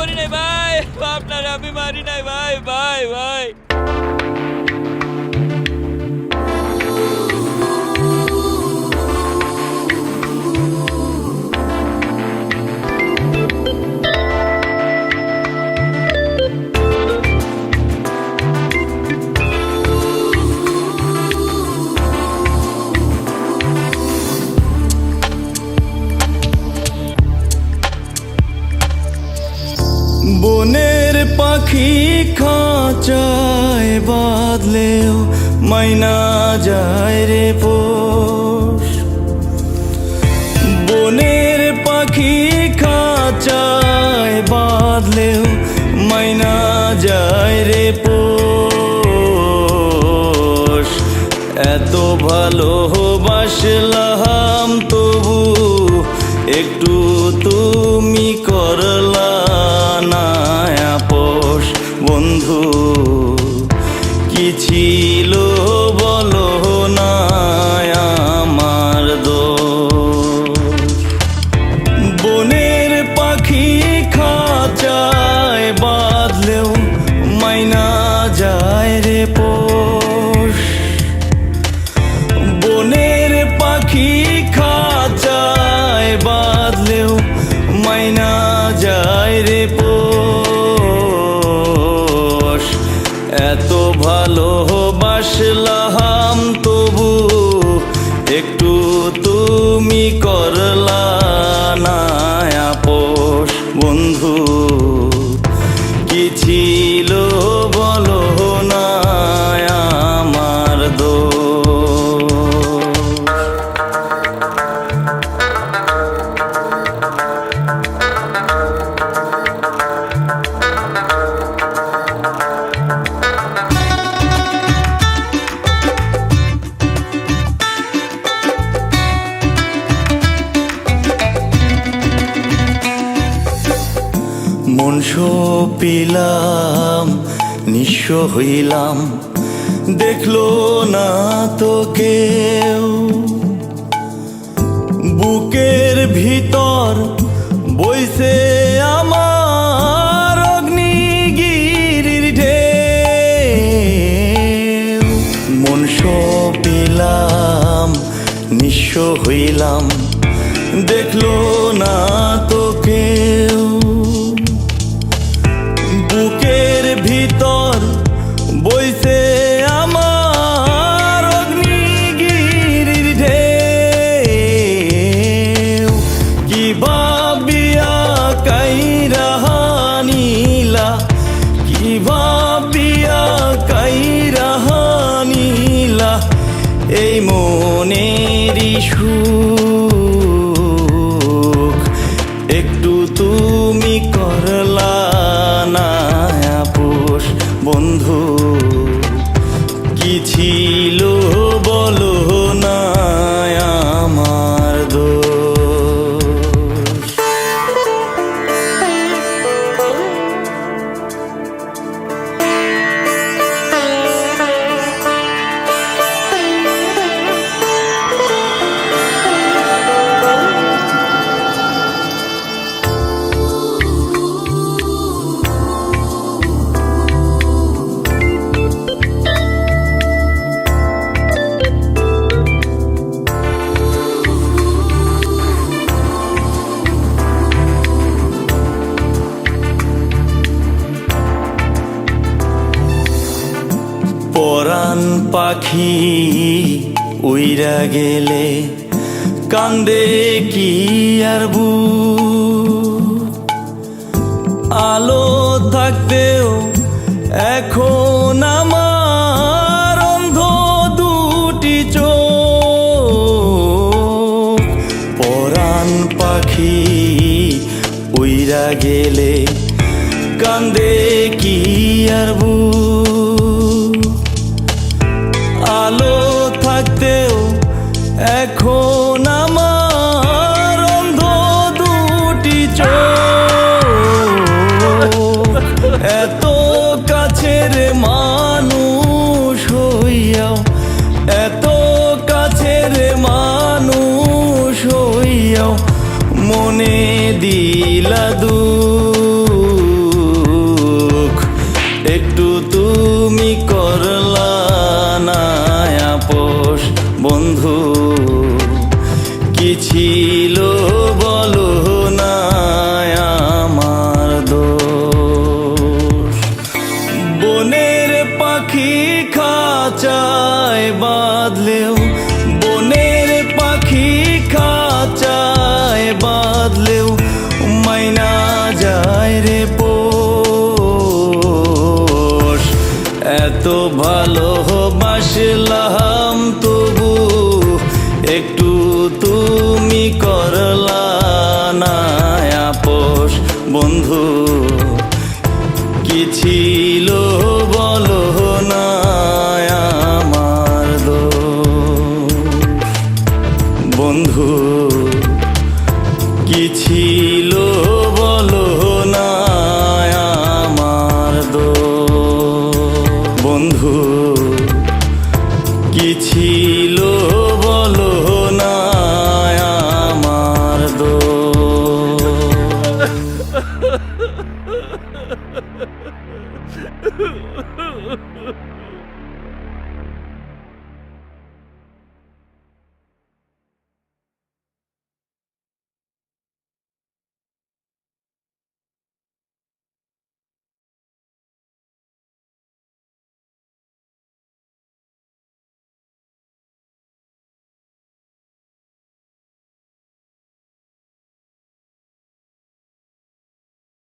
করি নাই ভাই, আপনারে আমি মারি নাই ভাই, ভাই ভাই। বনের পাখি খাঁচায় বাঁধলেও মাইনা যায় রে পোষ। বনের পাখি খাঁচায় বাঁধলেও মাইনা যায় রে পোষ। এত ভালোবাসলাম তবু একটু তুমি করলা না আপোষ। বন্ধু কি ছিল বলো না আমার দোষ। বনের পাখি খাঁচায় বাঁধলেও মাইনা যায় রে পোষ। বনের পাখি খাঁচায় বাঁধলেও মাইনা যায় রে পোষ। এত ভালোবাসলাম তবু একটু তুমি করলা না আপোষ। বন্ধু কি ছিল বলো না আমার দোষ। মন সপিলাম নিঃস্ব হইলাম, দেখলো না তো কেউ। বুকের ভিতর বইছে আমার অগ্নিগিরির ঢেউ। মন সপিলাম নিঃস্ব হইলাম, দেখলো না তো কেউ। বুকের ভিতর বইছে আমার অগ্নিগিরির ঢেউ। কি ভাবিয়া কাইরা নিলা, কি ভাবিয়া কাইরা নিলা এই মনেরই সুখ। একটু তুমি করলা না আপোষ। বন্ধু কি ছিল বলো না আমার দোষ। পরাণ পাখি উইরা গেলে কান্দে কি আর বুক। আলো থাকতেও এখন আমার অন্ধ দুটি চোখ। পরাণ পাখি উইরা গেলে কান্দে কি আর বুক। আলো থাকতেও এখন আমার অন্ধ দুটি চোখ। এত কাছের মানুষ হইয়াও, এত কাছের মানুষ হইয়াও মনে দিলা দূর। ভালোবাসলাম